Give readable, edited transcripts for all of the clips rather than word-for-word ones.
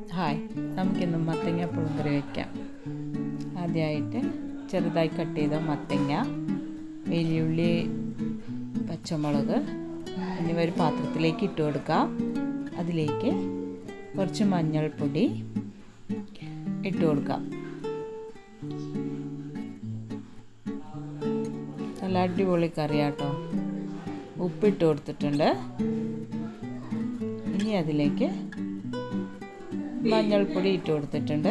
Hi, നമുക്കിന്ന് മത്തങ്ങ പുളിങ്കറി വയ്ക്കാം. ആദ്യമായിട്ട് ചെറുതായി കട്ട് ചെയ്ത മത്തങ്ങ, വെല്ലുള്ളി, പച്ചമുളക് എന്നിവ ഒരു പാത്രത്തിലേക്ക് ഇട്ട് കൊടുക്കാം. അതിലേക്ക് കുറച്ച് മഞ്ഞൾപ്പൊടി ഇട്ട് കൊടുക്കാം. നല്ല അടിപൊളി കറിയാട്ടോ. ഉപ്പിട്ട് കൊടുത്തിട്ടുണ്ട്. ഇനി അതിലേക്ക് മഞ്ഞൾപ്പൊടി ഇട്ട് കൊടുത്തിട്ടുണ്ട്.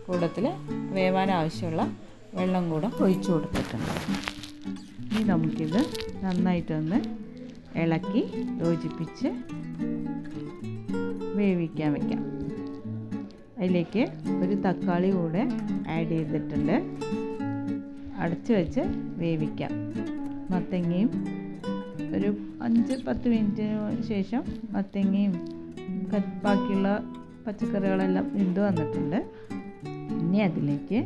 കൂടത്തിൽ വേവാൻ ആവശ്യമുള്ള വെള്ളം കൂടെ ഒഴിച്ചു കൊടുത്തിട്ടുണ്ട്. ഇനി നമുക്കിത് നന്നായിട്ടൊന്ന് ഇളക്കി യോജിപ്പിച്ച് വേവിക്കാൻ വയ്ക്കാം. അതിലേക്ക് ഒരു തക്കാളി കൂടെ ആഡ് ചെയ്തിട്ടുണ്ട്. അടച്ചു വെച്ച് വേവിക്കാം. മത്തങ്ങയും ഒരു 5-10 മിനിറ്റിന് ശേഷം മത്തങ്ങയും ബാക്കിയുള്ള പച്ചക്കറികളെല്ലാം വെന്ത് വന്നിട്ടുണ്ട്. ഇനി അതിലേക്ക്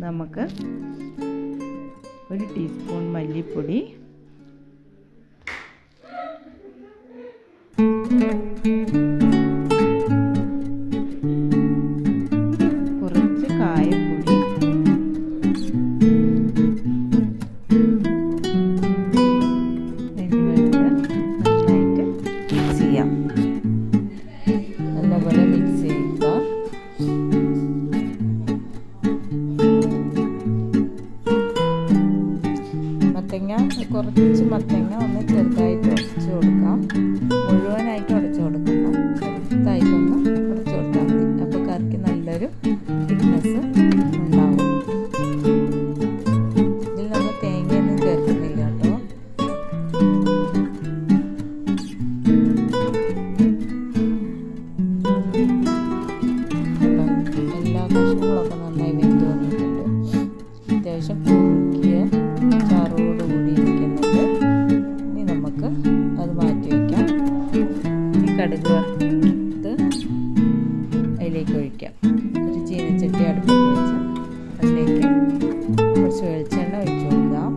നമുക്ക് 1 ടീസ്പൂൺ മല്ലിപ്പൊടി, കുറച്ച് കായപ്പൊടി, നല്ലപോലെ മിക്സ് ചെയ്യുക. കുറച്ച് മത്തങ്ങ ഒന്ന് ചെറുതായിട്ട് ഉടച്ചു കൊടുക്കാം. മുഴുവനായിട്ട് ഉടച്ചു കൊടുക്കണം, ചെറുതായിട്ടൊന്ന് ഉടച്ചു കൊടുത്താൽ മതി. അപ്പോൾ കറിക്ക് നല്ലൊരു തിക്നെസ് ഉണ്ടാവും. ഇതിൽ നമ്മൾ തേങ്ങയൊന്നും ചേർക്കുന്നില്ല കേട്ടോ. എല്ലാ കഷ്ണങ്ങളൊക്കെ നന്നായി വെന്ത് വന്നിട്ടുണ്ട്. അത്യാവശ്യം കുറുക്കിയ ചാറോടുകൂടി ഇരിക്കുന്നുണ്ട്. ഇനി നമുക്ക് അത് മാറ്റി വയ്ക്കാം. ഈ കടുക് വറുത്ത് അതിലേക്ക് ഒഴിക്കാം. ഒരു ചീനച്ചട്ടി അടുപ്പത്ത് വെച്ച് അതിലേക്ക് കുറച്ച് വെളിച്ചെണ്ണ ഒഴിച്ചു കൊടുക്കാം.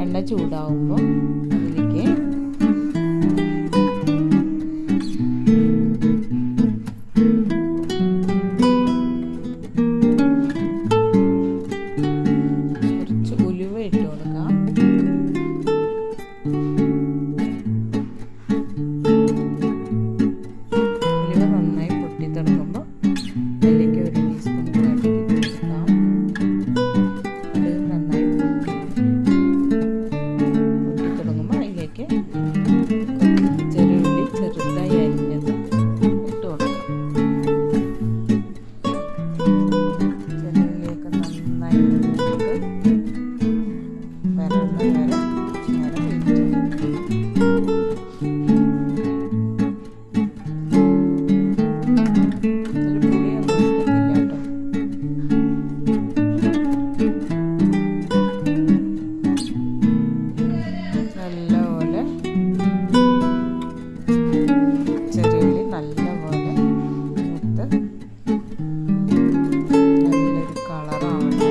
എണ്ണ ചൂടാവുമ്പോൾ അതിലേക്ക് കുറച്ച് ഉലുവ ഇട്ട് കൊടുക്കാം. ഉലുവ നന്നായി പൊട്ടി തുടങ്ങുമ്പോൾ അതിലേക്ക് 1 ടീസ്പൂൺ കടുക് ഇട്ട് കൊടുക്കാം. അത് നന്നായി പൊട്ടി തുടങ്ങുമ്പോൾ അതിലേക്ക് ചെറുള്ളി ചെറുതായി അരിഞ്ഞത് ഇട്ട് കൊടുക്കാം. ചെറുള്ളിയൊക്കെ നന്നായി വരണ്ട വരെ നേരം വെയിറ്റ് ചെയ്യും. ഇതിൽ പുളിയൊന്നും ഒഴിക്കുന്നില്ല കേട്ടോ. നല്ലപോലെ ചെറുള്ളി നല്ലപോലെ മൂത്ത് നല്ലൊരു കളറാവട്ടെ.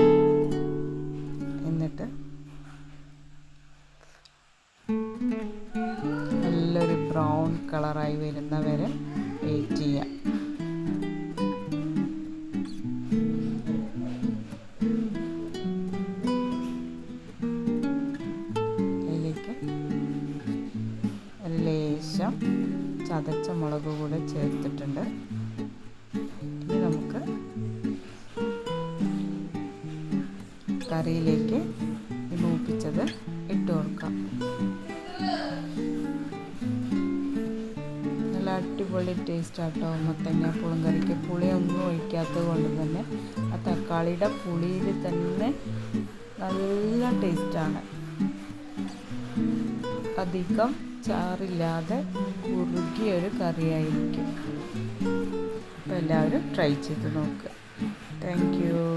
എന്നിട്ട് നല്ലൊരു ബ്രൗൺ കളറായി വരുന്നവരെ വെയിറ്റ് ചെയ്യാം. അതിലേക്ക് ഒരു ലേശം ചതച്ച മുളക് കൂടെ ചേർത്തിട്ടുണ്ട്. ഇനി നമുക്ക് കറിയിലേക്ക് മൂപ്പിച്ചത് ഇട്ട് കൊടുക്കാം. നല്ല അടിപൊളി ടേസ്റ്റ് ആട്ടോ മത്തങ്ങ പുളിങ്കറിക്ക്. പുളിയൊന്നും ഒഴിക്കാത്തത് കൊണ്ട് തന്നെ ആ തക്കാളിയുടെ പുളിയിൽ തന്നെ നല്ല ടേസ്റ്റാണ്. അധികം ചാറില്ലാതെ കുറുകിയൊരു കറിയായിരിക്കും. അപ്പോൾ എല്ലാവരും ട്രൈ ചെയ്ത് നോക്കുക. Thank you.